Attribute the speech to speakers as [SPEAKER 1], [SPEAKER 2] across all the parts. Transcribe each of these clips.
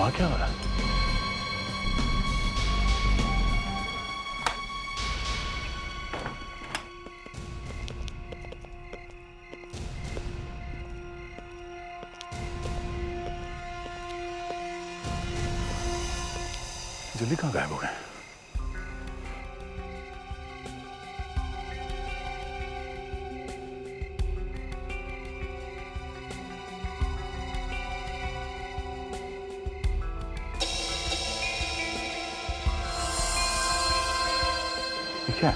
[SPEAKER 1] वहां क्या हो रहा है? जल्दी कहां गायब हो गए? क्या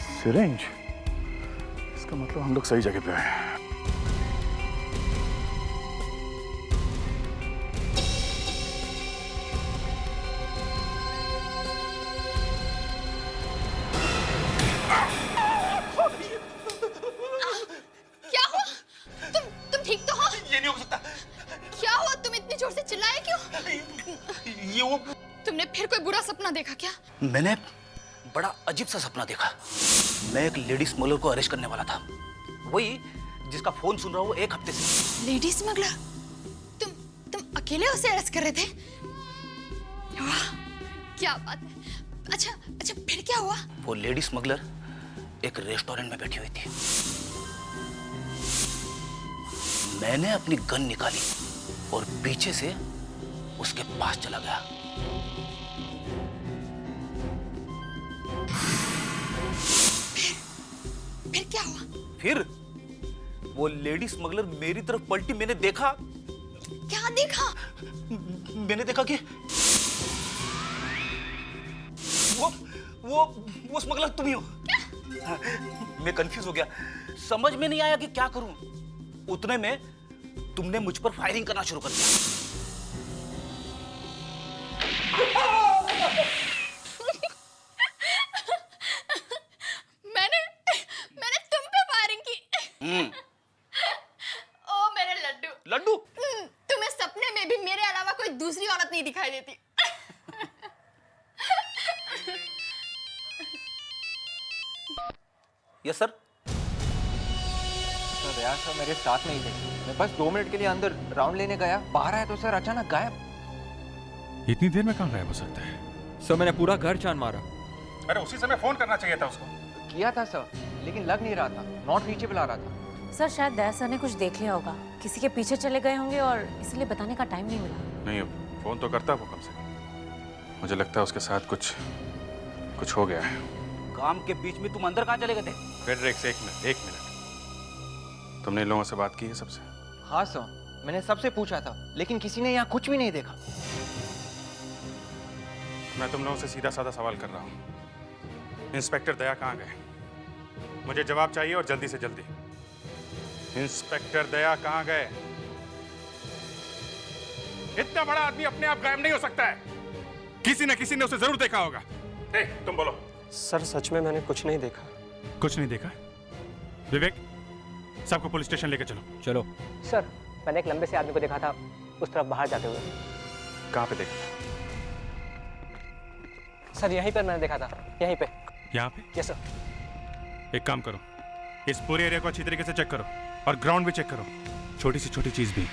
[SPEAKER 1] सिरिंज? इसका मतलब हम लोग सही जगह पे आए हैं।
[SPEAKER 2] क्या हुआ? तुम ठीक तो हो?
[SPEAKER 3] ये नहीं हो सकता।
[SPEAKER 2] क्या हुआ? तुम इतनी जोर से चिल्लाए क्यों?
[SPEAKER 3] ये वो
[SPEAKER 2] तुमने फिर कोई बुरा सपना देखा क्या?
[SPEAKER 3] मैंने बड़ा अजीब सा सपना देखा। मैं एक लेडी स्मगलर को अरेस्ट करने वाला था, वही जिसका फोन सुन रहा हूँ 1 हफ्ते से।
[SPEAKER 2] Lady smuggler? तुम अकेले उसे अरेस्ट कर रहे थे? वाह, क्या बात है। अच्छा फिर क्या हुआ?
[SPEAKER 3] वो लेडी स्मगलर एक रेस्टोरेंट में बैठी हुई थी। मैंने अपनी गन निकाली और पीछे से उसके पास चला गया।
[SPEAKER 2] फिर क्या हुआ?
[SPEAKER 3] फिर वो लेडी स्मगलर मेरी तरफ पलटी। मैंने देखा।
[SPEAKER 2] क्या देखा?
[SPEAKER 3] मैंने देखा कि वो स्मगलर तुम ही हो।
[SPEAKER 2] क्या?
[SPEAKER 3] मैं कंफ्यूज हो गया, समझ में नहीं आया कि क्या करूं। उतने में तुमने मुझ पर फायरिंग करना शुरू कर दिया।
[SPEAKER 2] मैंने तुम पे फायरिंग की। ओ मेरे लड्डू।
[SPEAKER 3] लड्डू?
[SPEAKER 2] तुम्हें सपने में भी मेरे अलावा कोई दूसरी औरत नहीं दिखाई देती।
[SPEAKER 3] Yes sir.
[SPEAKER 4] सर रियाज सर मेरे साथ में ही थे। मैं बस 2 मिनट के लिए अंदर राउंड लेने गया, बाहर आया तो सर अचानक गायब।
[SPEAKER 1] इतनी देर में कहां गायब हो सकता है?
[SPEAKER 4] सर मैंने पूरा घर छान मारा।
[SPEAKER 1] अरे उसी समय फोन करना चाहिए था उसको।
[SPEAKER 4] किया था सर, लेकिन लग नहीं रहा था, नॉट रीचेबल आ रहा था।
[SPEAKER 5] सर शायद दया सर ने कुछ देख लिया होगा, किसी के पीछे चले गए होंगे और इसलिए बताने का टाइम नहीं मिला।
[SPEAKER 1] नहीं, फोन तो करता वो कम से कम। मुझे लगता है उसके साथ कुछ हो गया है।
[SPEAKER 3] काम के बीच में तुम अंदर कहां चले गए थे?
[SPEAKER 1] फेडरिक्स, एक मिनट। तुमने इन लोगों से बात की है सबसे?
[SPEAKER 4] हाँ सर, मैंने सबसे पूछा था, लेकिन किसी ने यहाँ कुछ भी नहीं देखा।
[SPEAKER 1] मैं तुम लोगों से सीधा साधा सवाल कर रहा हूँ। इंस्पेक्टर दया कहाँ गए? मुझे जवाब चाहिए और जल्दी से जल्दी। इंस्पेक्टर दया कहाँ गए? इतना बड़ा आदमी अपने आप गायब नहीं हो सकता है। किसी न किसी ने उसे जरूर देखा होगा। तुम बोलो।
[SPEAKER 6] सर सच में मैंने कुछ नहीं देखा।
[SPEAKER 1] कुछ नहीं देखा? विवेक, सबको पुलिस स्टेशन लेके चलो।
[SPEAKER 4] चलो।
[SPEAKER 6] सर मैंने एक लंबे से आदमी को देखा था उस तरफ बाहर जाते हुए।
[SPEAKER 1] कहाँ पे देखा?
[SPEAKER 6] सर यहीं पर मैंने देखा था, यहीं पे।
[SPEAKER 1] यहाँ पे?
[SPEAKER 6] Yes sir.
[SPEAKER 1] एक काम करो, इस पूरे एरिया को अच्छी तरीके से चेक करो और ग्राउंड भी चेक करो, छोटी से छोटी चीज भी।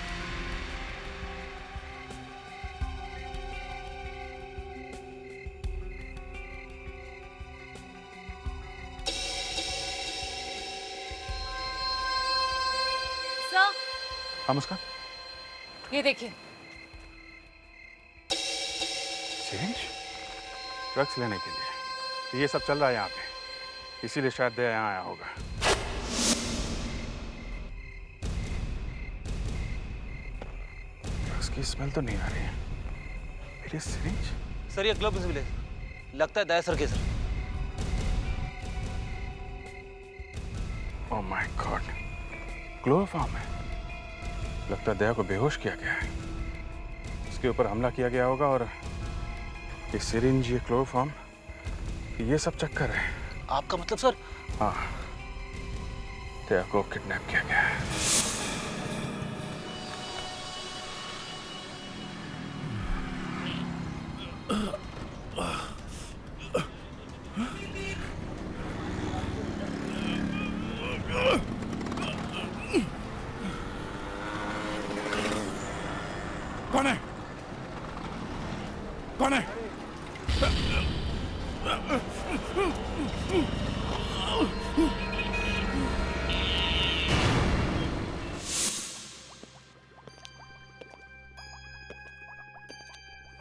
[SPEAKER 5] सर
[SPEAKER 1] हाँ मुस्कान?
[SPEAKER 5] ये देखिए।
[SPEAKER 1] सिरिंज? ड्रग्स लेने के लिए ये सब चल रहा है यहाँ पे, इसीलिए शायद दया यहाँ आया होगा। ड्रग्स की स्मेल तो नहीं आ रही है। मेरी सिरिंज?
[SPEAKER 3] सर ये ग्लव्स मिले, लगता है दया सर के sir.
[SPEAKER 1] Oh my God, chloroform है। लगता है दया को बेहोश किया गया है, उसके ऊपर हमला किया गया होगा और ये सिरिंज, ये क्लोरोफॉर्म, ये सब चक्कर है।
[SPEAKER 3] आपका मतलब सर?
[SPEAKER 1] हाँ, दया को किडनैप किया गया है।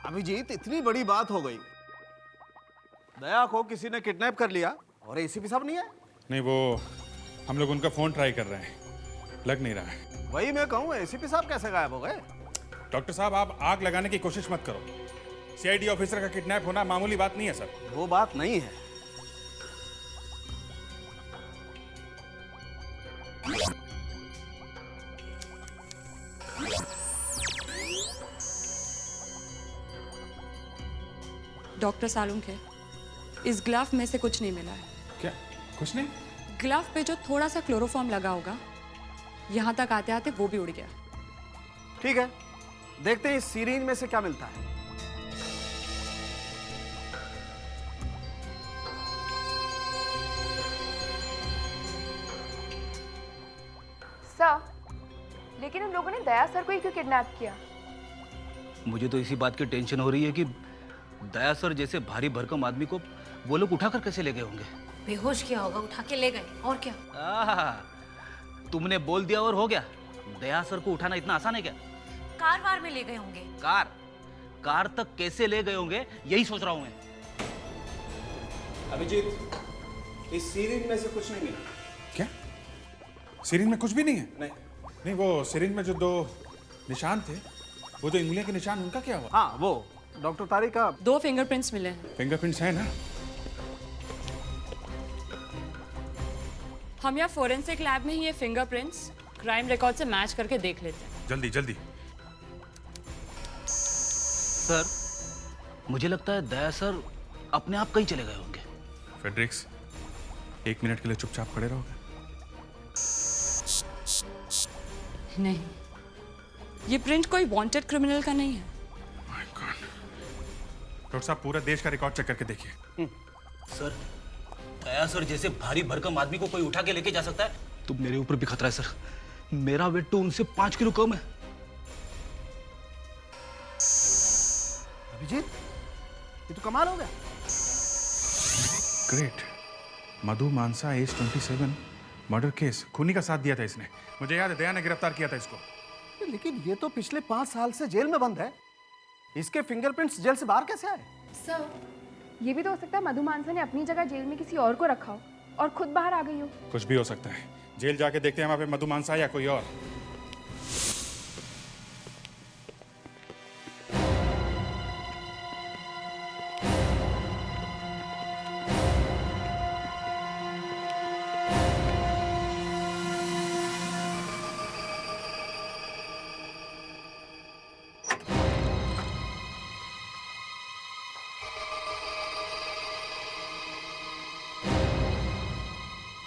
[SPEAKER 7] अभिजीत, इतनी बड़ी बात हो गई। दया को किसी ने किडनैप कर लिया और एसीपी साहब नहीं है।
[SPEAKER 1] नहीं, वो हम लोग उनका फोन ट्राई कर रहे हैं, लग नहीं रहा है।
[SPEAKER 7] वही मैं कहूँ, एसीपी साहब कैसे गायब हो गए?
[SPEAKER 1] डॉक्टर साहब, आप आग लगाने की कोशिश मत करो। सीआईडी ऑफिसर का किडनैप होना मामूली बात नहीं है सर।
[SPEAKER 7] वो बात नहीं है।
[SPEAKER 8] डॉक्टर सालुंखे, इस ग्लव में से कुछ नहीं मिला है।
[SPEAKER 1] क्या? कुछ नहीं?
[SPEAKER 8] ग्लव पे जो थोड़ा सा क्लोरोफॉर्म लगा होगा, यहाँ तक आते आते वो भी उड़ गया।
[SPEAKER 7] ठीक है, देखते हैं इस सीरीज में से क्या मिलता है।
[SPEAKER 9] सर, लेकिन उन लोगों ने दया सर को ही क्यों किडनैप किया?
[SPEAKER 3] मुझे तो इसी बात की टेंशन हो रही है कि दया सर जैसे भारी भरकम आदमी को वो लोग उठाकर कैसे ले गए होंगे।
[SPEAKER 5] बेहोश किया होगा, उठा के ले गए, और क्या।
[SPEAKER 3] तुमने बोल दिया और हो गया। दया सर को उठाना इतना आसान है क्या?
[SPEAKER 5] कार वार में ले गए होंगे।
[SPEAKER 3] कार तक कैसे ले गए होंगे, यही सोच रहा हूं मैं।
[SPEAKER 7] अभिजीत, इस सीरीज में से कुछ नहीं मिला।
[SPEAKER 1] क्या? सिरिंज में कुछ भी नहीं है?
[SPEAKER 7] नहीं।
[SPEAKER 1] नहीं, वो सिरिंज में जो 2 निशान थे, वो जो उंगलियां के निशान, उनका क्या हुआ?
[SPEAKER 7] हाँ, वो डॉक्टर तारिक का
[SPEAKER 8] 2 फिंगरप्रिंट्स मिले हैं।
[SPEAKER 1] फिंगरप्रिंट्स है ना?
[SPEAKER 8] हम यहाँ फोरेंसिक लैब में ही ये फिंगरप्रिंट्स क्राइम रिकॉर्ड से मैच करके देख लेते हैं।
[SPEAKER 1] जल्दी जल्दी।
[SPEAKER 3] सर, मुझे लगता है दया सर अपने आप कहीं चले गए होंगे।
[SPEAKER 1] फेड्रिक्स, 1 मिनट के लिए चुपचाप खड़े रहोगे?
[SPEAKER 8] नहीं, ये प्रिंट कोई वांटेड क्रिमिनल का नहीं है।
[SPEAKER 1] My God. डॉक्टर साहब, पूरा देश का रिकॉर्ड चेक करके देखिए।
[SPEAKER 3] सर, दया सर जैसे भारी भरकम आदमी को कोई उठा के लेके जा सकता है तो मेरे ऊपर भी खतरा है सर। मेरा वेट तो उनसे 5 किलो कम है।
[SPEAKER 7] अभिजीत, ये तो कमाल हो गया।
[SPEAKER 1] ग्रेट। मधु मानसा, एज 27, मर्डर केस। खूनी का साथ दिया था इसने। मुझे याद है, दया ने गिरफ्तार किया था इसको।
[SPEAKER 7] लेकिन ये तो पिछले 5 साल से जेल में बंद है। इसके फिंगरप्रिंट्स जेल से बाहर कैसे आए?
[SPEAKER 9] सर, ये भी तो हो सकता है मधु मानसा ने अपनी जगह जेल में किसी और को रखा हो और खुद बाहर आ गई हो।
[SPEAKER 1] कुछ भी हो सकता है। जेल जाके देखते हैं वहां पे मधु मानसा या कोई और।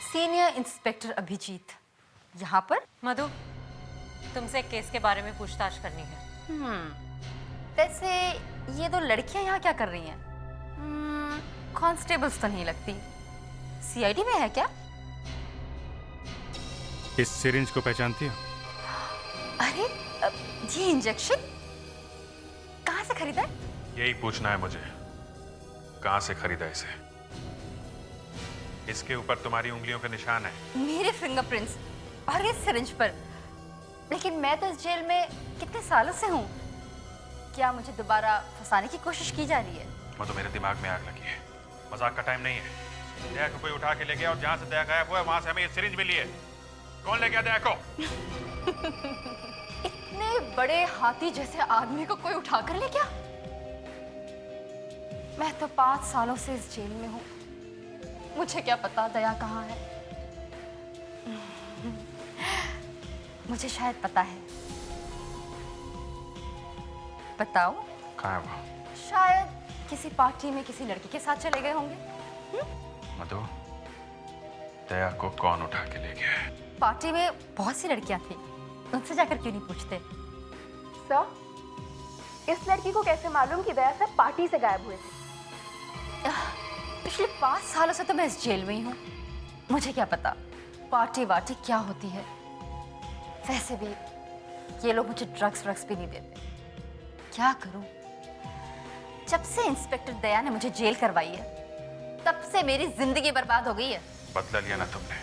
[SPEAKER 5] सीनियर इंस्पेक्टर अभिजीत यहाँ पर। मधु, तुमसे एक केस के बारे में पूछताछ करनी है।
[SPEAKER 10] वैसे ये 2 लड़कियां यहाँ क्या कर रही हैं? कांस्टेबल्स तो नहीं लगती। सीआईडी में है क्या?
[SPEAKER 1] इस सिरिंज को पहचानती हो?
[SPEAKER 10] अरे, ये इंजेक्शन कहाँ से खरीदा है?
[SPEAKER 1] यही पूछना है मुझे, कहाँ से खरीदा इसे? इसके ऊपर तुम्हारी उंगलियों के निशान है।
[SPEAKER 10] मेरे फिंगरप्रिंट्स और इस सिरिंज पर। लेकिन मैं तो इस जेल में कितने सालों से हूँ। क्या मुझे दोबारा फंसाने की कोशिश की जा रही है?
[SPEAKER 1] वो तो मेरे दिमाग में आग लगी है। मजाक का टाइम नहीं है। दया को कोई उठा के ले गया और जहाँ से दया गायब हुआ वहां से हमें ये सिरिंज मिली है। कौन ले गया दया को?
[SPEAKER 10] इतने बड़े हाथी जैसे आदमी को कोई उठा कर ले गया? मैं तो 5 सालों से इस जेल में हूँ। मुझे क्या पता दया कहाँ है। मुझे शायद पता है। बताओ।
[SPEAKER 1] कहाँ है वो?
[SPEAKER 10] शायद किसी पार्टी में किसी लड़की के साथ चले गए होंगे।
[SPEAKER 1] मधु, दया को कौन उठा के ले गया है?
[SPEAKER 10] पार्टी में बहुत सी लड़कियां थी, उनसे जाकर क्यों नहीं पूछते?
[SPEAKER 9] सर, इस लड़की को कैसे मालूम कि दया सर पार्टी से गायब हुए थे?
[SPEAKER 10] पिछले 5 सालों से तो मैं इस जेल में ही हूँ। मुझे क्या पता पार्टी वार्टी क्या होती है। वैसे भी ये लोग मुझे ड्रग्स भी नहीं देते। क्या करूं? जब से इंस्पेक्टर दया ने मुझे जेल करवाई है, तब से मेरी जिंदगी बर्बाद हो गई है।
[SPEAKER 1] बदला लिया ना तुमने।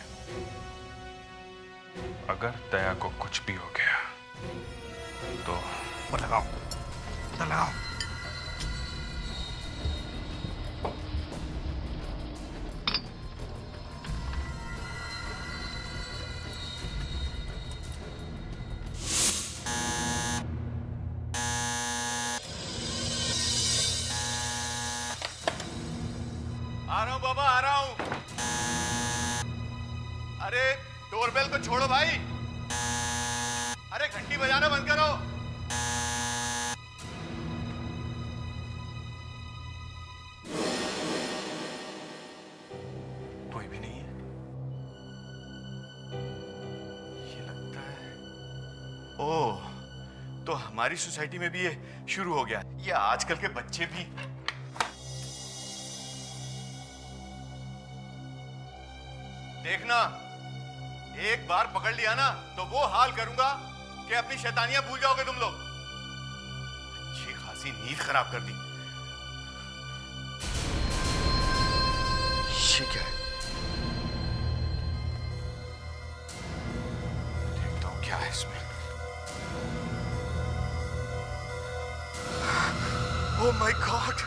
[SPEAKER 1] अगर दया को कुछ भी हो गया तो
[SPEAKER 3] लगाओ, लगाओ।
[SPEAKER 7] आ रहा हूँ बाबा, आ रहा हूँ। अरे डोरबेल को छोड़ो भाई। अरे घंटी बजाना बंद करो।
[SPEAKER 1] कोई भी नहीं है। ये लगता है
[SPEAKER 7] ओह, तो हमारी सोसाइटी में भी ये शुरू हो गया। ये आजकल के बच्चे भी। देखना, एक बार पकड़ लिया ना तो वो हाल करूंगा कि अपनी शैतानियां भूल जाओगे तुम लोग। अच्छी खासी नींद खराब कर दी। ये क्या है? देखता हूं क्या है इसमें। Oh my God!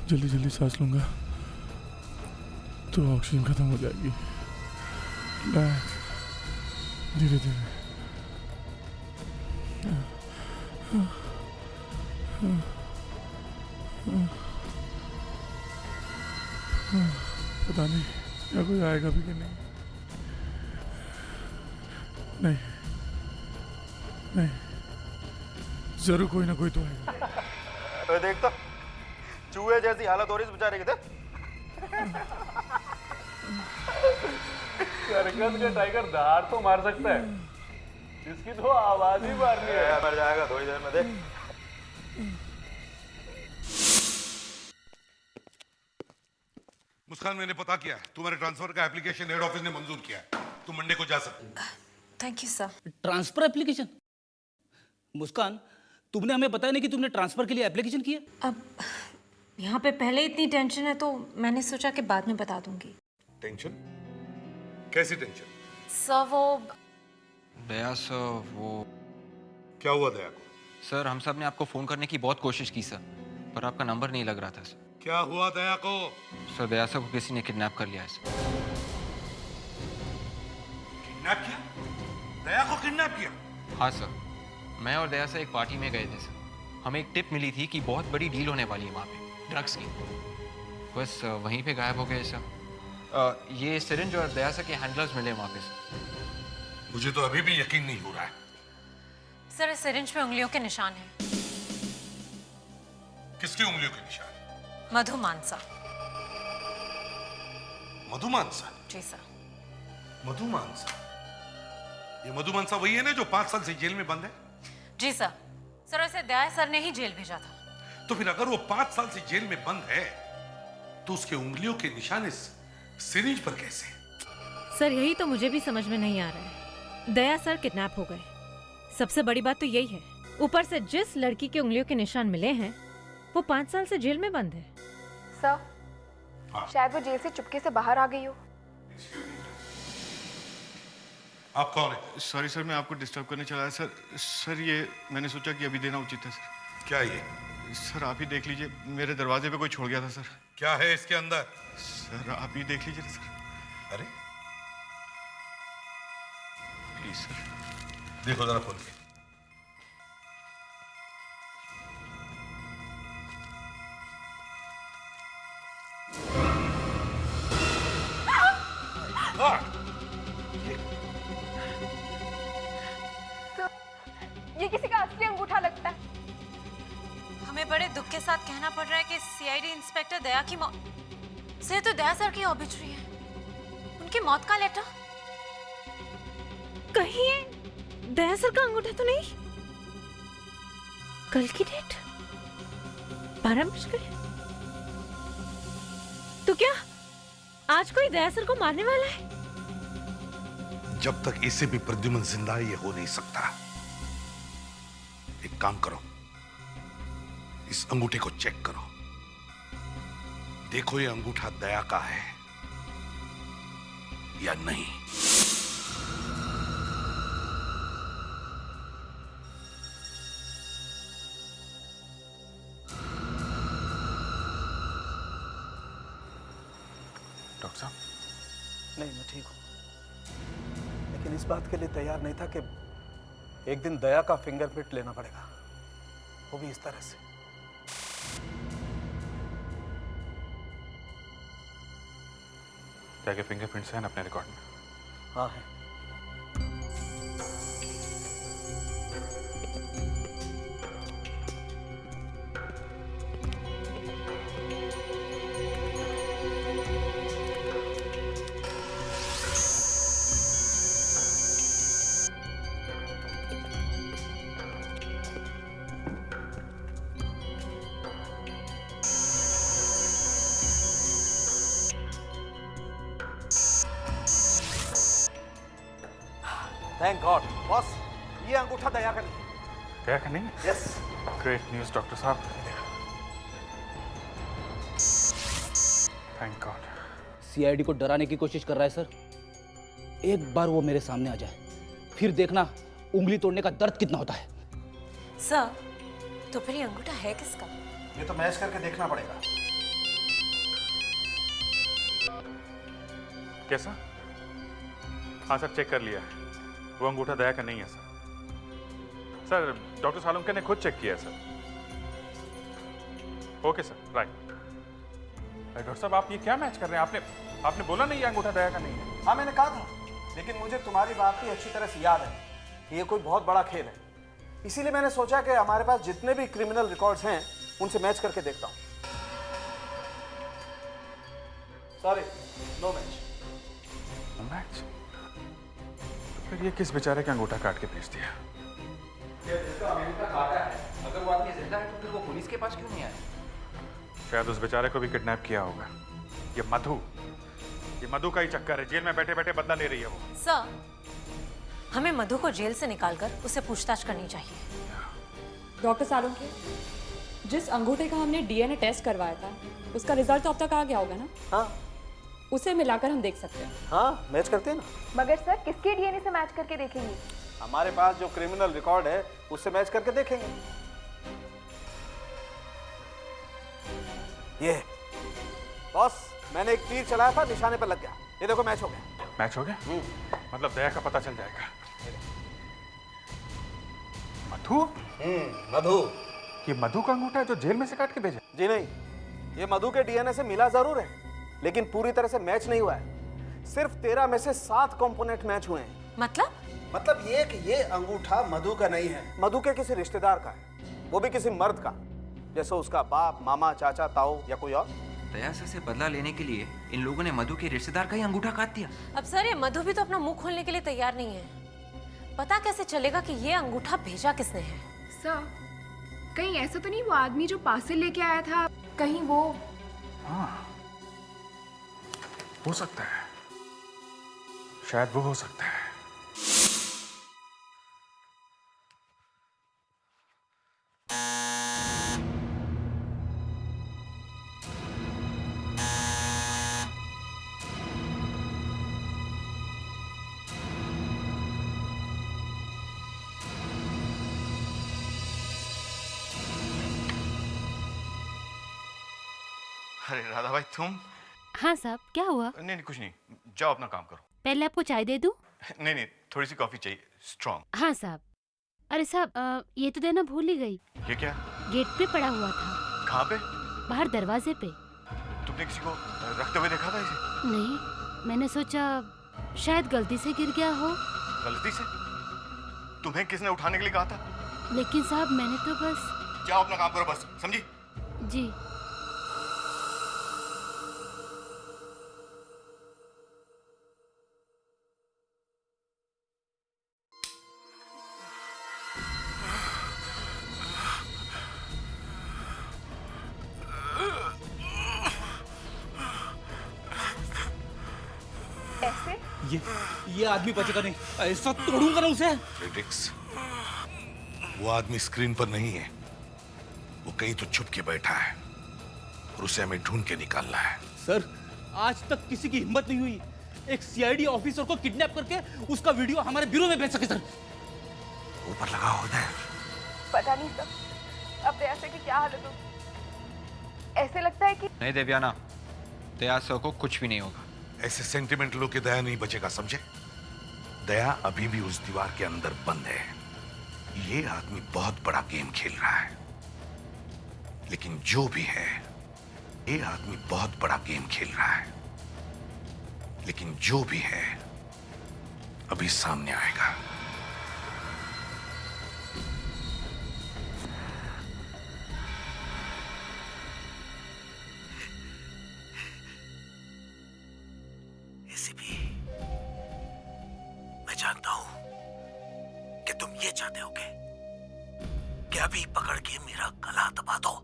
[SPEAKER 1] जल्दी जल्दी सांस लूंगा तो ऑक्सीजन खत्म हो जाएगी। धीरे धीरे। पता नहीं क्या कोई आएगा भी कि नहीं। नहीं नहीं, जरूर कोई ना कोई तो आएगा।
[SPEAKER 7] देख तो चूहे जैसी हालत हो रही है इस बेचारे की। सर्कस का टाइगर धार तो मार सकता है, इसकी तो आवाज ही मारनी है। मर जाएगा थोड़ी देर में, देख।
[SPEAKER 11] मुस्कान, मैंने पता किया, तुम्हारे ट्रांसफर का एप्लीकेशन हेड ऑफिस ने मंजूर किया है। तुम मंडे को जा सकते।
[SPEAKER 5] Thank you sir.
[SPEAKER 3] Transfer application? Muskan, तुमने हमें बताया नहीं कि तुमने ट्रांसफर के लिए एप्लीकेशन किया।
[SPEAKER 5] अब यहाँ पे पहले इतनी टेंशन है तो मैंने सोचा कि बाद में बता दूंगी।
[SPEAKER 11] टेंशन? कैसी टेंशन?
[SPEAKER 5] सर वो
[SPEAKER 4] दया सर, वो
[SPEAKER 11] क्या हुआ दया को?
[SPEAKER 4] सर हम सब ने आपको फोन करने की बहुत कोशिश की सर, पर आपका नंबर नहीं लग रहा था सर।
[SPEAKER 11] क्या हुआ दया को?
[SPEAKER 4] सर दया सर को किसी ने किडनैप कर लिया है सर।
[SPEAKER 11] किडनैप किया? दया को किडनैप किया?
[SPEAKER 4] हाँ सर, मैं और दया सर एक पार्टी में गए थे सर। हमें एक टिप मिली थी कि बहुत बड़ी डील होने वाली है वहाँ पे ड्रग्स की। बस वहीं पे गायब हो गए सर। ये सिरिंज और दया सर के हैंडलर्स मिले वहाँ पे सर।
[SPEAKER 11] मुझे तो अभी भी यकीन नहीं हो रहा है।
[SPEAKER 5] सर इस सिरिंज पे उंगलियों के निशान हैं।
[SPEAKER 11] किसकी उंगलियों के निशान?
[SPEAKER 5] मधु मानसा।
[SPEAKER 11] मधु मानसा?
[SPEAKER 5] जी सर।
[SPEAKER 11] मधु मानसा? ये मधु मानसा वही है ना जो 5 साल से जेल में बंद है?
[SPEAKER 5] जी सर। सर ऐसे दया सर ने ही जेल भेजा था।
[SPEAKER 11] तो फिर अगर वो 5 साल से जेल में बंद है तो उसके उंगलियों के निशान इस सिरिंज पर कैसे?
[SPEAKER 5] सर यही तो मुझे भी समझ में नहीं आ रहा है। दया सर किडनैप हो गए, सबसे बड़ी बात तो यही है। ऊपर से जिस लड़की के उंगलियों के निशान मिले हैं वो 5 साल से जेल में बंद है।
[SPEAKER 9] सर, शायद वो जेल से चुपके से बाहर आ गई हो।
[SPEAKER 11] आप कौन है?
[SPEAKER 12] सॉरी सर, मैं आपको डिस्टर्ब करने चला सर। सर ये मैंने सोचा कि अभी देना उचित है सर।
[SPEAKER 11] क्या ये?
[SPEAKER 12] सर आप ही देख लीजिए, मेरे दरवाजे पे कोई छोड़ गया था सर।
[SPEAKER 11] क्या है इसके अंदर?
[SPEAKER 12] सर आप ही देख लीजिए सर।
[SPEAKER 11] अरे
[SPEAKER 12] प्लीज सर।
[SPEAKER 11] देखो जरा खोल के।
[SPEAKER 9] ये किसी का असली अंगूठा लगता है।
[SPEAKER 5] हमें बड़े दुख के साथ कहना पड़ रहा है कि सीआईडी इंस्पेक्टर दया की मौत से तो दया सर की ऑबिचुरी है। उनकी मौत का लेटर? कहीं ये दया सर का अंगूठा तो नहीं? कल की डेट 12 बज गए। तो क्या आज कोई दया सर को मारने वाला है?
[SPEAKER 11] जब तक इसे भी प्रद्युमन जिंदा है, ये हो नहीं सकता। एक काम करो, इस अंगूठे को चेक करो, देखो ये अंगूठा दया का है या नहीं।
[SPEAKER 1] डॉक्टर साहब,
[SPEAKER 13] नहीं, मैं ठीक हूं, लेकिन इस बात के लिए तैयार नहीं था कि एक दिन दया का फिंगरप्रिंट लेना पड़ेगा, वो भी इस तरह से।
[SPEAKER 1] दया के फिंगरप्रिंट्स हैं ना अपने रिकॉर्ड में?
[SPEAKER 13] हाँ है। थैंक गॉड बॉस, ये अंगूठा दया का नहीं।
[SPEAKER 1] दया का नहीं?
[SPEAKER 13] यस।
[SPEAKER 1] ग्रेट न्यूज़ डॉक्टर साहब, थैंक गॉड।
[SPEAKER 3] सीआईडी को डराने की कोशिश कर रहा है सर। एक बार वो मेरे सामने आ जाए, फिर देखना उंगली तोड़ने का दर्द कितना होता है।
[SPEAKER 5] सर, तो फिर ये अंगूठा है किसका?
[SPEAKER 13] ये तो मैच करके देखना पड़ेगा।
[SPEAKER 1] कैसा? हाँ सर, चेक कर लिया है, वो अंगूठा दया का नहीं है सर। सर, डॉक्टर सालुंके ने खुद चेक किया है sir. Okay sir, right. Doctor साहब, आप ये क्या मैच कर रहे हैं? आपने बोला नहीं ये अंगूठा दया का नहीं है।
[SPEAKER 13] हाँ मैंने कहा था, लेकिन मुझे तुम्हारी बात भी अच्छी तरह से याद है कि ये कोई बहुत बड़ा खेल है, इसीलिए मैंने सोचा कि हमारे पास जितने भी क्रिमिनल रिकॉर्ड्स हैं उनसे मैच करके देखता हूँ। Sorry, no match.
[SPEAKER 1] मैच? फिर ये किस बेचारे का अंगूठा काट के भेज दिया?
[SPEAKER 4] जिसका अंगूठा काटा है, अगर वो आदमी जिंदा है तो फिर वो पुलिस के पास क्यों नहीं आया?
[SPEAKER 1] शायद उस बेचारे को भी किडनैप किया होगा। ये मधु का ही चक्कर है, जेल में बैठे बैठे बदला ले रही है वो।
[SPEAKER 5] सर, हमें मधु को जेल से निकालकर उसे पूछताछ करनी चाहिए।
[SPEAKER 8] डॉक्टर सालुंके, जिस अंगूठे का हमने डीएनए टेस्ट करवाया था उसका रिजल्ट तो अब तक आ गया होगा ना?
[SPEAKER 13] हाँ,
[SPEAKER 8] उसे मिलाकर हम देख सकते हैं।
[SPEAKER 13] हाँ, मैच करते हैं ना।
[SPEAKER 9] मगर सर, किसके डीएनए से मैच करके देखेंगे?
[SPEAKER 13] हमारे पास जो क्रिमिनल रिकॉर्ड है उससे मैच करके देखेंगे। ये बॉस, मैंने एक तीर चलाया था, निशाने पर लग गया। ये देखो, मैच हो गया।
[SPEAKER 1] मैच हो गया? मतलब दया का पता चल जाएगा। मधु?
[SPEAKER 13] मधु।
[SPEAKER 1] ये मधु का अंगूठा है जो जेल में से काट के भेजा?
[SPEAKER 13] जी नहीं, ये मधु के डीएनए से मिला जरूर है, लेकिन पूरी तरह से मैच नहीं हुआ है। सिर्फ 13 में से 7 कंपोनेंट मैच हुए हैं।
[SPEAKER 5] मतलब
[SPEAKER 13] ये कि ये अंगूठा मधु का नहीं है, मधु के किसी रिश्तेदार का है, वो भी किसी मर्द का, जैसे उसका बाप, मामा, चाचा, ताऊ या कोई और।
[SPEAKER 4] दया से बदला लेने के लिए इन लोगों ने मधु के रिश्तेदार का ही अंगूठा काट दिया।
[SPEAKER 5] अब सर, ये मधु भी तो अपना मुंह खोलने के लिए तैयार नहीं है। पता कैसे चलेगा कि ये अंगूठा भेजा किसने है?
[SPEAKER 9] सर, कहीं ऐसा तो नहीं वो आदमी जो पार्सल लेके आया था, कहीं वो?
[SPEAKER 1] हाँ, हो सकता है, शायद वो हो सकता है।
[SPEAKER 12] अरे राधा भाई, तुम?
[SPEAKER 14] हाँ साहब, क्या हुआ?
[SPEAKER 12] नहीं, कुछ नहीं, जाओ अपना काम करो।
[SPEAKER 14] पहले आपको चाय दे दूं?
[SPEAKER 12] नहीं, थोड़ी सी कॉफी चाहिए, स्ट्रॉन्ग।
[SPEAKER 14] हाँ साहब। अरे साहब, ये तो देना भूल ही गई।
[SPEAKER 12] ये क्या?
[SPEAKER 14] गेट पे पड़ा हुआ था।
[SPEAKER 12] कहाँ पे?
[SPEAKER 14] बाहर दरवाजे पे।
[SPEAKER 12] तुमने किसी को रखते हुए देखा था इसे?
[SPEAKER 14] नहीं, मैंने सोचा शायद गलती से गिर गया हो।
[SPEAKER 12] गलती से? तुम्हें किसने उठाने के लिए कहा था?
[SPEAKER 14] लेकिन साहब, मैंने तो बस।
[SPEAKER 12] जाओ अपना काम करो बस, समझी?
[SPEAKER 14] जी।
[SPEAKER 9] ऐसे?
[SPEAKER 3] ये आदमी बचेगा नहीं, ऐसा तोड़ूंगा ना उसे।
[SPEAKER 11] फ्रेडरिक्स, वो आदमी स्क्रीन पर नहीं है, वो कहीं तो छुप के बैठा है और उसे हमें ढूंढ के निकालना है।
[SPEAKER 3] सर, आज तक किसी की हिम्मत नहीं हुई एक सीआईडी ऑफिसर को किडनैप करके उसका वीडियो हमारे ब्यूरो में भेज सके। सर,
[SPEAKER 11] ऊपर लगा होता है।
[SPEAKER 9] पता नहीं सर, अब दया सर की क्या हालत होगी। ऐसे लगता है कि
[SPEAKER 4] नहीं देवयाना, दया सर को कुछ भी नहीं होगा।
[SPEAKER 11] ऐसे सेंटिमेंटलों के दया नहीं बचेगा, समझे? दया अभी भी उस दीवार के अंदर बंद है। ये आदमी बहुत बड़ा गेम खेल रहा है, लेकिन जो भी है, ये आदमी बहुत बड़ा गेम खेल रहा है, लेकिन जो भी है अभी सामने आएगा।
[SPEAKER 15] एसीपी, मैं जानता हूं कि तुम ये चाहते होगे कि अभी पकड़ के मेरा गला दबा दो।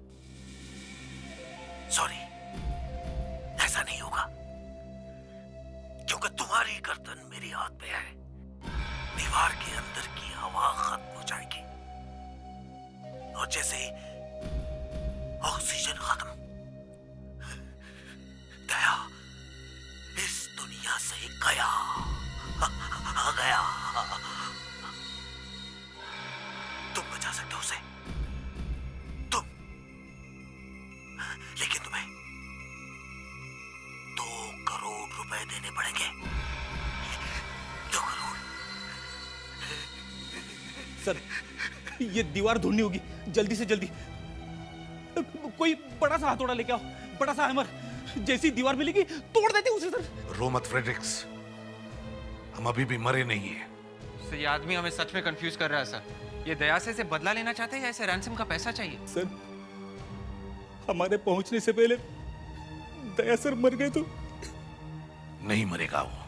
[SPEAKER 15] सॉरी, ऐसा नहीं होगा, क्योंकि तुम्हारी गर्दन मेरी हाथ में है। दीवार के अंदर की हवा खत्म हो जाएगी और जैसे ही ऑक्सीजन खत्म, दया इस दुनिया से गया गया। तुम बचा सकते हो उसे, तुम, लेकिन तुम्हें 2 करोड़ रुपए देने पड़ेंगे। 2 करोड़।
[SPEAKER 3] सर, ये दीवार ढूंढनी होगी, जल्दी से जल्दी। कोई बड़ा सा हथौड़ा लेके आओ, बड़ा सा हैमर। जैसी दीवार मिलेगी तोड़ देते उसे। सर,
[SPEAKER 11] रो मत फ्रेडरिक्स, हम अभी भी मरे नहीं है।
[SPEAKER 4] सर, ये आदमी हमें सच में कंफ्यूज कर रहा है। सर, ये दया से बदला लेना चाहते हैं या इसे रैंसम का पैसा चाहिए?
[SPEAKER 3] सर, हमारे पहुंचने से पहले दया सर मर गए तो?
[SPEAKER 11] नहीं मरेगा वो।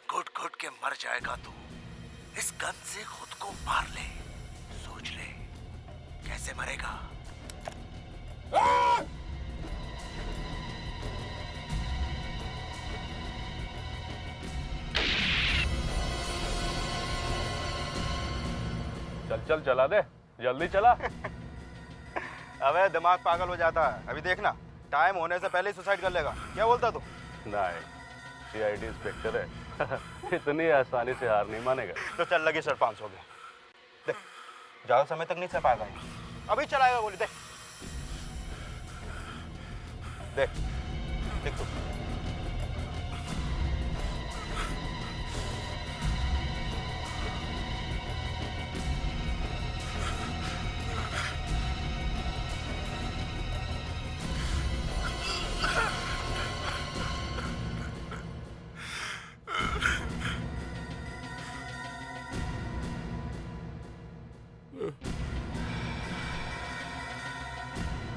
[SPEAKER 15] घुट घुट के मर जाएगा तू। इस गन से खुद को मार ले, सोच ले कैसे मरेगा।
[SPEAKER 7] चल चल चला दे, जल्दी चला। अबे दिमाग पागल हो जाता है। अभी देखना, टाइम होने से पहले ही सुसाइड कर लेगा। क्या बोलता तू?
[SPEAKER 16] नहीं, सीआईडी इंस्पेक्टर है। इतनी आसानी से हार नहीं मानेगा।
[SPEAKER 7] तो चल, लगी सर 500 के। देख, ज्यादा समय तक नहीं चल पाएगा, अभी चलाएगा गोली। देख देख देख तू।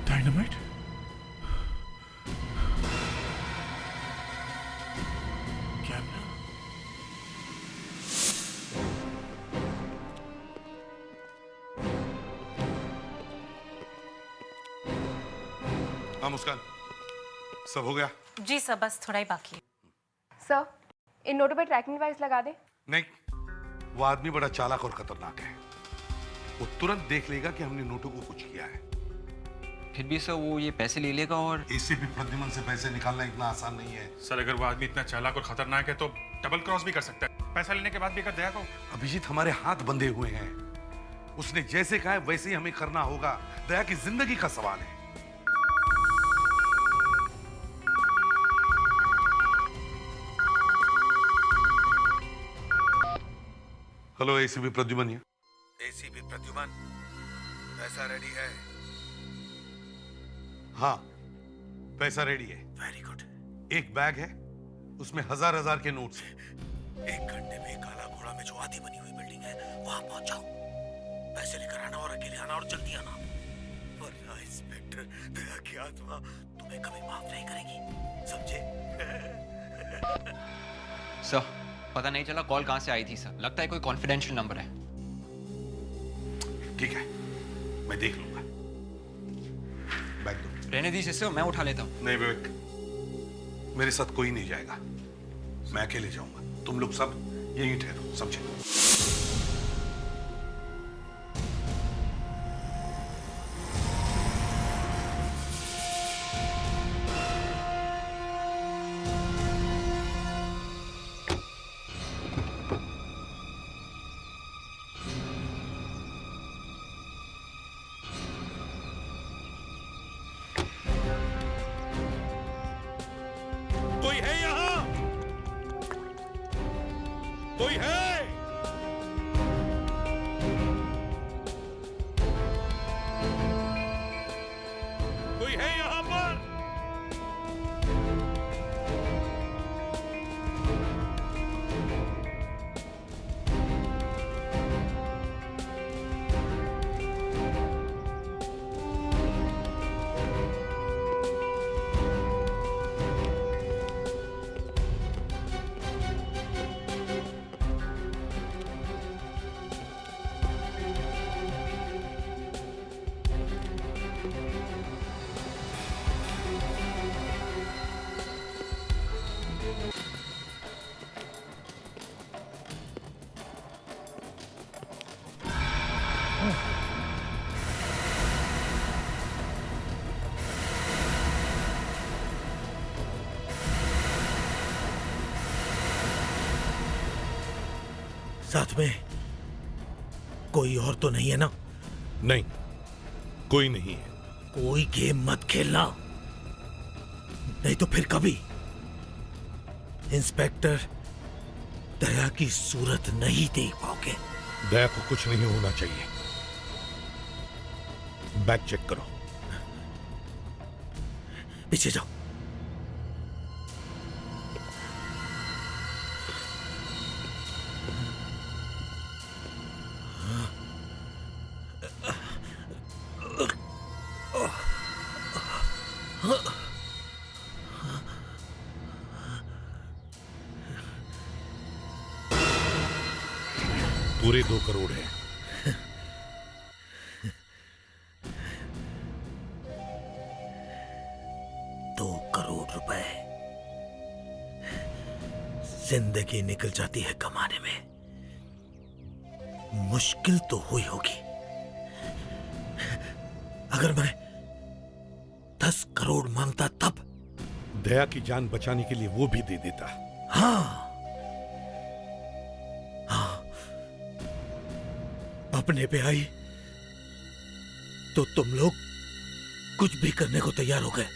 [SPEAKER 1] डायनामाइट? कैमरा?
[SPEAKER 11] हाँ मुस्कान, सब हो गया?
[SPEAKER 17] जी सर, बस थोड़ा ही बाकी है।
[SPEAKER 9] सर, इन नोटों पे ट्रैकिंग डिवाइस लगा दे।
[SPEAKER 11] नहीं, वो आदमी बड़ा चालाक और खतरनाक है। वो तुरंत देख लेगा कि हमने नोटों को कुछ किया है।
[SPEAKER 4] फिर भी सर, वो ये पैसे ले लेगा और
[SPEAKER 11] एसीपी प्रद्युमन से पैसे निकालना इतना आसान नहीं है।
[SPEAKER 1] सर, अगर वो आदमी इतना चालाक और खतरनाक है तो डबल क्रॉस भी कर सकता है। पैसा लेने के बाद भी अगर दया को।
[SPEAKER 11] अभिजीत, हमारे हाथ बंधे हुए हैं। उसने जैसे कहा है वैसे ही हमें करना होगा। दया की जिंदगी का सवाल है। Hello, ACP Pradyuman.
[SPEAKER 15] ACP Pradyuman, पैसा रेडी है?
[SPEAKER 11] हाँ, पैसा रेडी है।
[SPEAKER 15] Very good.
[SPEAKER 11] एक बैग है, उसमें हजार के नोट्स हैं।
[SPEAKER 15] 1 घंटे में काला घोड़ा में जो आधी बनी हुई बिल्डिंग है वहां पहुंच जाओ। पैसे लेकर आना और अकेले आना और जल्दी आना, वरना इंस्पेक्टर दया की आत्मा तुम्हें कभी माफ नहीं करेगी, समझे?
[SPEAKER 4] सर पता नहीं चला कॉल कहाँ से आई थी सर, लगता है कोई कॉन्फिडेंशियल नंबर है।
[SPEAKER 11] ठीक है, मैं देख लूंगा। बैग दो।
[SPEAKER 4] रहने दीजिए सर, मैं उठा लेता हूँ।
[SPEAKER 11] नहीं विवेक, मेरे साथ कोई नहीं जाएगा, मैं अकेले जाऊंगा। तुम लोग सब यहीं ठहरो, समझे?
[SPEAKER 15] कोई है यहाँ? कोई है? कोई है यहाँ पर?
[SPEAKER 18] साथ में कोई और तो नहीं है ना?
[SPEAKER 11] नहीं, कोई नहीं है।
[SPEAKER 18] कोई गेम मत खेलना, नहीं तो फिर कभी इंस्पेक्टर दया की सूरत नहीं देख पाओगे।
[SPEAKER 11] दया को कुछ नहीं होना चाहिए। बैग चेक करो।
[SPEAKER 18] पीछे जाओ।
[SPEAKER 11] पूरे 2 करोड़ है।
[SPEAKER 18] ₹2 जिंदगी निकल जाती है कमाने में, मुश्किल तो हुई होगी। अगर मैं 10 करोड़ मांगता तब?
[SPEAKER 11] दया की जान बचाने के लिए वो भी दे देता।
[SPEAKER 18] हाँ, अपने पे आई तो तुम लोग कुछ भी करने को तैयार हो गए।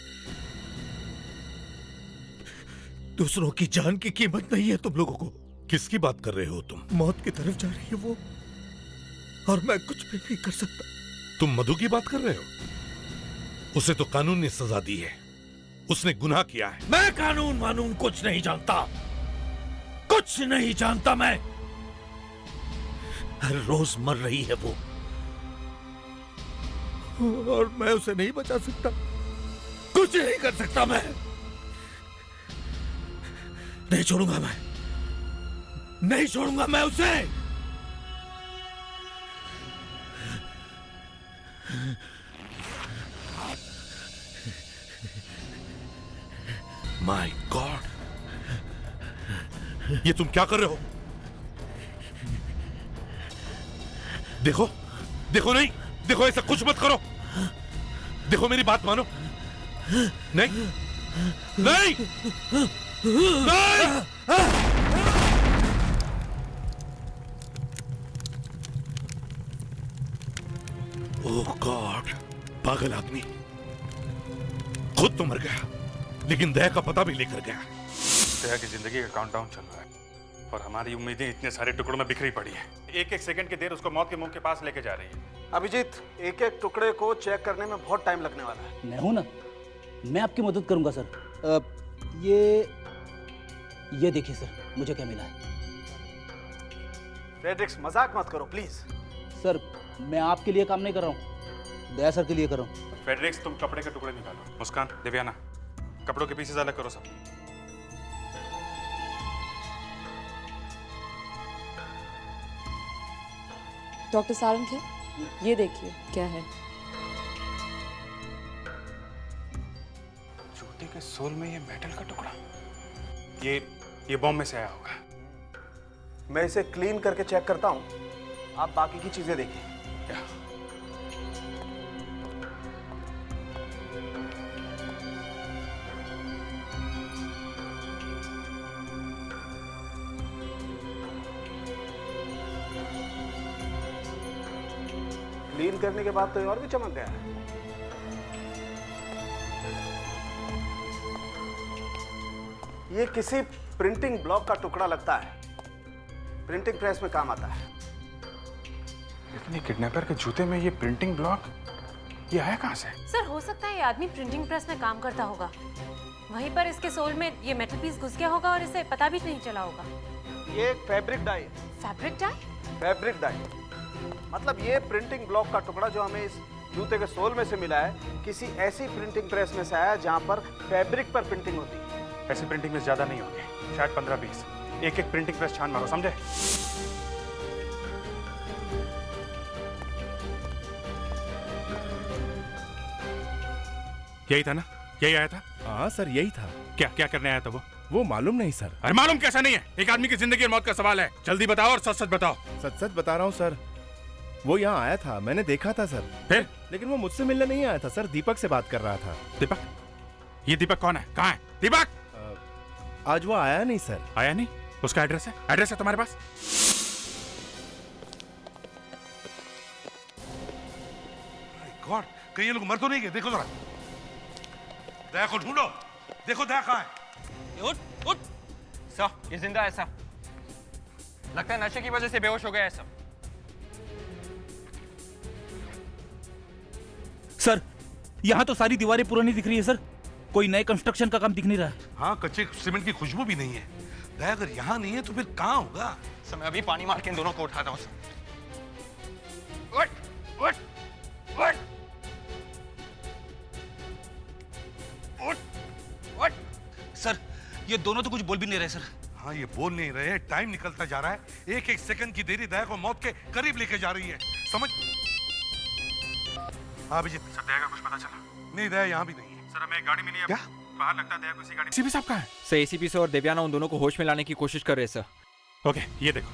[SPEAKER 18] दूसरों की जान की कीमत नहीं है तुम लोगों को।
[SPEAKER 11] किसकी बात कर रहे हो तुम?
[SPEAKER 18] मौत की तरफ जा रही है वो, और मैं कुछ भी नहीं कर सकता।
[SPEAKER 11] तुम मधु की बात कर रहे हो? उसे तो कानून ने सजा दी है, उसने गुनाह किया है।
[SPEAKER 18] मैं कानून वानून कुछ नहीं जानता, कुछ नहीं जानता मैं। हर रोज मर रही है वो, और मैं उसे नहीं बचा सकता, कुछ नहीं कर सकता मैं। नहीं छोड़ूंगा मैं, नहीं छोड़ूंगा मैं उसे।
[SPEAKER 11] माय गॉड, ये तुम क्या कर रहे हो? देखो, देखो, नहीं, देखो, ऐसा कुछ मत करो। देखो, मेरी बात मानो। नहीं, नहीं, नहीं। ओह गॉड, पागल आदमी, खुद तो मर गया, लेकिन दया का पता भी लेकर गया।
[SPEAKER 1] दया की जिंदगी का काउंटडाउन चल रहा है और हमारी उम्मीदें इतने सारे टुकड़ों में बिखरी पड़ी है। एक एक सेकंड की देर उसको मौत के मुंह के पास लेके जा रही है।
[SPEAKER 13] अभिजीत, एक एक टुकड़े को चेक करने में बहुत टाइम लगने वाला है।
[SPEAKER 19] मैं हूं ना, मैं आपकी मदद करूंगा सर। ये देखिए सर, मुझे क्या मिला है।
[SPEAKER 13] फ्रेडरिक्स, मजाक मत करो प्लीज।
[SPEAKER 19] सर, मैं आपके लिए काम नहीं कर रहा हूं, दया सर के लिए कर रहा हूँ।
[SPEAKER 1] फेडरिक्स, तुम कपड़े के टुकड़े निकालो। मुस्कान, दिव्याना, कपड़ों के पीसेस अलग करो सब।
[SPEAKER 8] डॉक्टर सारंग, ये देखिए क्या है।
[SPEAKER 1] जूते के सोल में ये मेटल का टुकड़ा, ये बॉम्ब में से आया होगा।
[SPEAKER 13] मैं इसे क्लीन करके चेक करता हूँ, आप बाकी की चीजें देखिए।
[SPEAKER 1] क्या?
[SPEAKER 13] क्लीन करने के बाद तो ये और भी चमक गया है। ये किसी प्रिंटिंग ब्लॉक का टुकड़ा लगता है, प्रिंटिंग प्रेस में काम आता है।
[SPEAKER 1] इतने किडनैपर के जूते में ये प्रिंटिंग ब्लॉक, ये आया कहां से?
[SPEAKER 5] सर, हो सकता है ये आदमी प्रिंटिंग प्रेस में काम करता होगा। वहीं पर इसके सोल में ये मेटल पीस घुस गया होगा और इसे पता भी नहीं चला होगा।
[SPEAKER 13] ये एक फैब्रिक डाई है।
[SPEAKER 5] Fabric dye?
[SPEAKER 13] फैब्रिक डाई मतलब ये प्रिंटिंग ब्लॉक का टुकड़ा जो हमें इस जूते के सोल में से मिला है, किसी ऐसी प्रिंटिंग प्रेस में से आया जहां पर फैब्रिक पर प्रिंटिंग होती है।
[SPEAKER 1] ऐसी प्रिंटिंग प्रेस ज्यादा नहीं होंगे, शायद 15-20। एक एक प्रिंटिंग प्रेस छान मारो, समझे? यही था ना? यही आया था?
[SPEAKER 20] हाँ सर, यही था।
[SPEAKER 1] क्या क्या करने आया था वो
[SPEAKER 20] मालूम नहीं सर।
[SPEAKER 1] अरे मालूम कैसा नहीं है? एक आदमी की जिंदगी और मौत का सवाल है। जल्दी बताओ और सच सच बताओ।
[SPEAKER 20] सच सच बता रहा हूँ सर, वो यहाँ आया था, मैंने देखा था सर।
[SPEAKER 1] फिर?
[SPEAKER 20] लेकिन वो मुझसे मिलने नहीं आया था सर, दीपक से बात कर रहा था।
[SPEAKER 1] दीपक? ये दीपक कौन है? कहाँ है दीपक?
[SPEAKER 20] आज वो आया नहीं सर।
[SPEAKER 1] आया नहीं? उसका एड्रेस है? एड्रेस है तुम्हारे पास?
[SPEAKER 11] गॉड, कहीं ये लोग मर तो नहीं गए? देखो जरा, दया को ढूंढो, देखो दया कहाँ है।
[SPEAKER 4] उठ उठ। सर, ये जिंदा है सर। लगता है नशे की वजह से बेहोश हो गया है सर।
[SPEAKER 19] सर, यहाँ तो सारी दीवारें पुरानी दिख रही है सर, कोई नए कंस्ट्रक्शन का काम दिख नहीं रहा है।
[SPEAKER 11] हाँ, कच्चे सीमेंट की खुशबू भी नहीं है। दया अगर यहाँ नहीं है तो फिर कहाँ होगा?
[SPEAKER 4] सर, मैं अभी पानी मार के इन दोनों को उठाता हूँ सर। उठ उठ उठ उठ उठ।
[SPEAKER 19] सर, ये दोनों तो कुछ बोल भी नहीं रहे सर।
[SPEAKER 11] हाँ, ये बोल नहीं रहे, टाइम निकलता जा रहा है। एक एक सेकंड की देरी दया को मौत के करीब लेके जा रही है, समझ? हाँ अभिजीत,
[SPEAKER 1] सर दया का कुछ पता चला?
[SPEAKER 11] नहीं, दया यहाँ भी नहीं है।
[SPEAKER 1] सर, हमें एक गाड़ी मिली है।
[SPEAKER 11] क्या?
[SPEAKER 1] बाहर लगता है दया को इसी गाड़ी। एसीपी साहब कहाँ है?
[SPEAKER 4] सर, एसीपी सर और दिव्याना उन दोनों को होश में लाने की कोशिश कर रहे हैं सर।
[SPEAKER 1] ओके, ये देखो,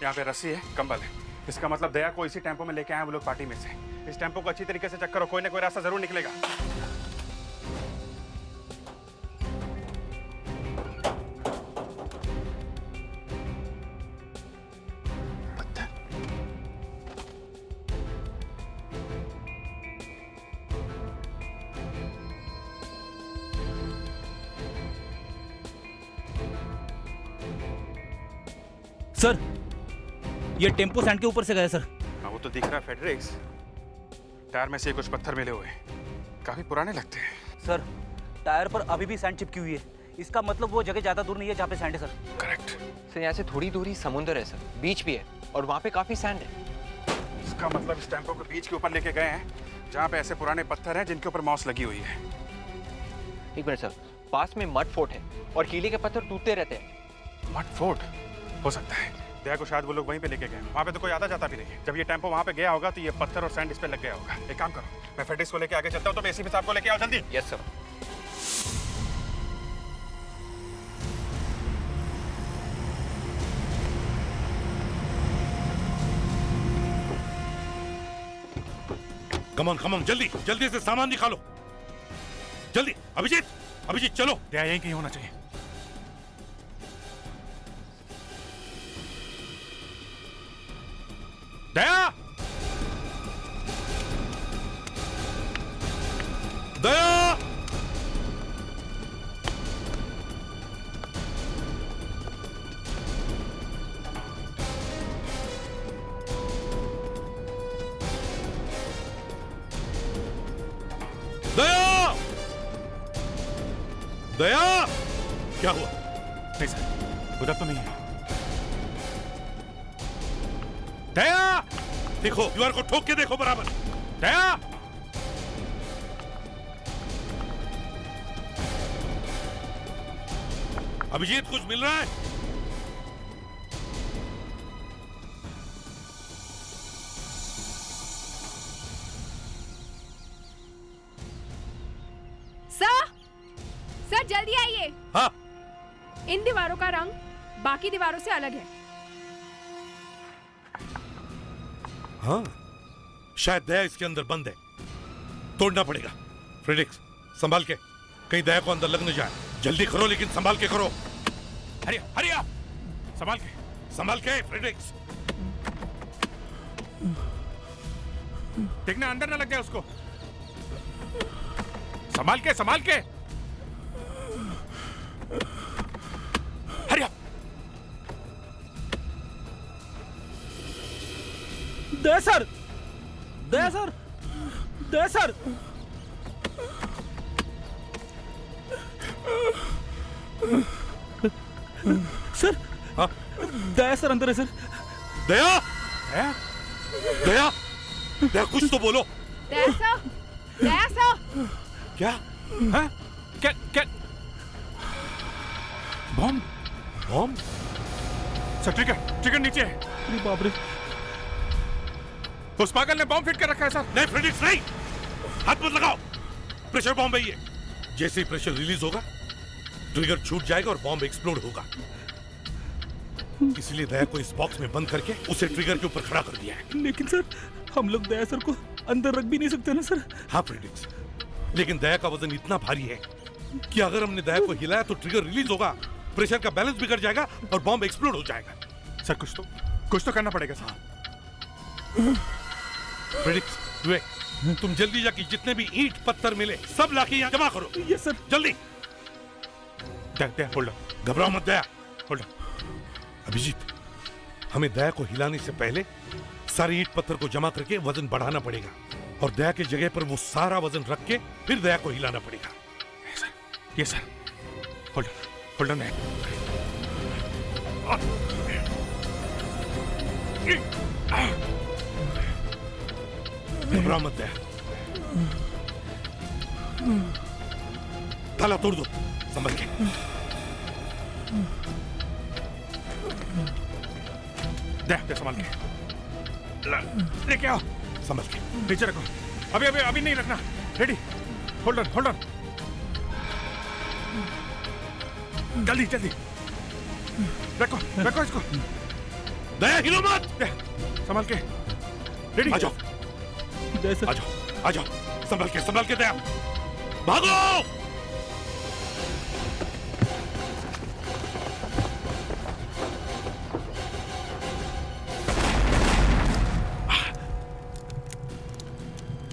[SPEAKER 1] यहाँ पे रस्सी है, कंबल है। इसका मतलब दया को इसी टेम्पो में लेके आए वो लोग पार्टी में से। इस टेम्पो को अच्छी तरीके से चेक करो, कोई ना कोई रास्ता जरूर निकलेगा।
[SPEAKER 19] सर, ये टेम्पो सैंड के ऊपर से गया सर।
[SPEAKER 1] हाँ, वो तो दिख रहा है फेडरिक्स। टायर में से कुछ पत्थर मिले हुए हैं, काफी पुराने लगते हैं।
[SPEAKER 19] सर, टायर पर अभी भी सैंड चिपकी हुई है, इसका मतलब वो जगह ज्यादा दूर नहीं है जहाँ पे सैंड है सर।
[SPEAKER 1] करेक्ट।
[SPEAKER 4] सर, यहाँ से थोड़ी दूरी समुद्र है सर, बीच भी है और वहाँ पे काफी सैंड है।
[SPEAKER 1] इसका मतलब इस टेम्पो को बीच के ऊपर लेके गए हैं जहाँ पे ऐसे पुराने पत्थर हैं जिनके ऊपर मॉस लगी हुई है।
[SPEAKER 4] एक मिनट सर, पास में मड फोर्ट है और कीले के पत्थर टूटते रहते हैं।
[SPEAKER 1] मड फोर्ट हो सकता है। दया को शायद वो लोग वहीं पे लेके गए। वहाँ पे तो कोई आता जाता भी नहीं है। जब ये टेम्पो वहाँ पे गया होगा तो ये पत्थर और सैंड इस पे लग गया होगा। एक काम करो, मैं फेडरिक्स को लेके आगे चलता हूँ, तो एसीपी साहब को लेके आओ जल्दी।
[SPEAKER 4] Yes sir.
[SPEAKER 11] कम ऑन, जल्दी जल्दी से सामान निकालो, जल्दी। अभिजीत, अभिजीत चलो।
[SPEAKER 1] दया यहीं कहीं होना चाहिए।
[SPEAKER 11] दया, दया, दया, दया, क्या हुआ?
[SPEAKER 1] नहीं सर, उधर तो नहीं है।
[SPEAKER 11] दया, देखो, दीवार को ठोक के देखो बराबर।
[SPEAKER 1] दया!
[SPEAKER 11] अभिजीत, कुछ मिल रहा है?
[SPEAKER 9] सर जल्दी आइए।
[SPEAKER 11] हाँ।
[SPEAKER 9] इन दीवारों का रंग बाकी दीवारों से अलग है।
[SPEAKER 11] हाँ, शायद दया इसके अंदर बंद है, तोड़ना पड़ेगा। फ्रेडिक्स, संभाल के, कहीं दया को अंदर लग न जाए। जल्दी करो, लेकिन संभाल के करो। हरिया, संभाल के फ्रेडिक्स।
[SPEAKER 1] देखना अंदर ना लग जाए उसको। संभाल के। हरिया।
[SPEAKER 19] दया सर। सर।
[SPEAKER 11] हाँ?
[SPEAKER 19] दया सर अंदर है सर।
[SPEAKER 11] दया, कुछ तो बोलो।
[SPEAKER 9] दया सर।
[SPEAKER 11] क्या?
[SPEAKER 1] हाँ? क्या? बॉम्ब? सर ट्रिगर नीचे है।
[SPEAKER 19] अरे बाप रे।
[SPEAKER 1] उस पागल ने बॉम्ब फिट कर रखा है सर।
[SPEAKER 11] नहीं फ्रेडिक्स, नहीं, हाथ मत लगाओ। प्रेशर बॉम्ब है ये। जैसे ही प्रेशर रिलीज होगा, ट्रिगर छूट जाएगा और बॉम्ब एक्सप्लोड होगा। इसलिए दया को इस बॉक्स में बंद करके उसे ट्रिगर के ऊपर खड़ा कर दिया है।
[SPEAKER 19] लेकिन सर, हम लोग दया सर को अंदर रख भी नहीं सकते ना सर।
[SPEAKER 11] हाँ फ्रेडिक्स, लेकिन दया का वजन इतना भारी है कि अगर हमने दया को हिलाया तो ट्रिगर रिलीज होगा, प्रेशर का बैलेंस बिगड़ जाएगा और बॉम्ब एक्सप्लोड हो जाएगा।
[SPEAKER 1] सर कुछ तो करना पड़ेगा सर।
[SPEAKER 11] फ्रेडिक्स, विवेक, तुम जल्दी जाके जितने भी ईंट पत्थर मिले सब लाके यहाँ जमा करो।
[SPEAKER 19] Yes sir.
[SPEAKER 11] जल्दी।
[SPEAKER 1] दया होल्ड ऑन।
[SPEAKER 11] घबराओ मत दया।
[SPEAKER 1] Hold on.
[SPEAKER 11] अभिजीत, हमें दया को हिलाने से पहले सारे ईंट पत्थर को जमा करके वजन बढ़ाना पड़ेगा और दया की जगह पर वो सारा वजन रख के फिर दया को हिलाना पड़ेगा।
[SPEAKER 1] Yes sir. Hold on.
[SPEAKER 11] घबराओ मत दया। ताला तोड़ दो, संभल के।
[SPEAKER 1] दया संभाल के लेके आओ।
[SPEAKER 11] संभल के
[SPEAKER 1] नीचे रखो। अभी नहीं रखना। रेडी। Hold on. जल्दी रखो इसको।
[SPEAKER 11] दया हिलो मत।
[SPEAKER 1] संभाल के। रेडी।
[SPEAKER 11] आ जाओ। संभल के दया, भागो।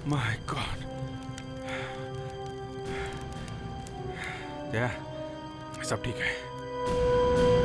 [SPEAKER 1] My God. दया, सब ठीक है।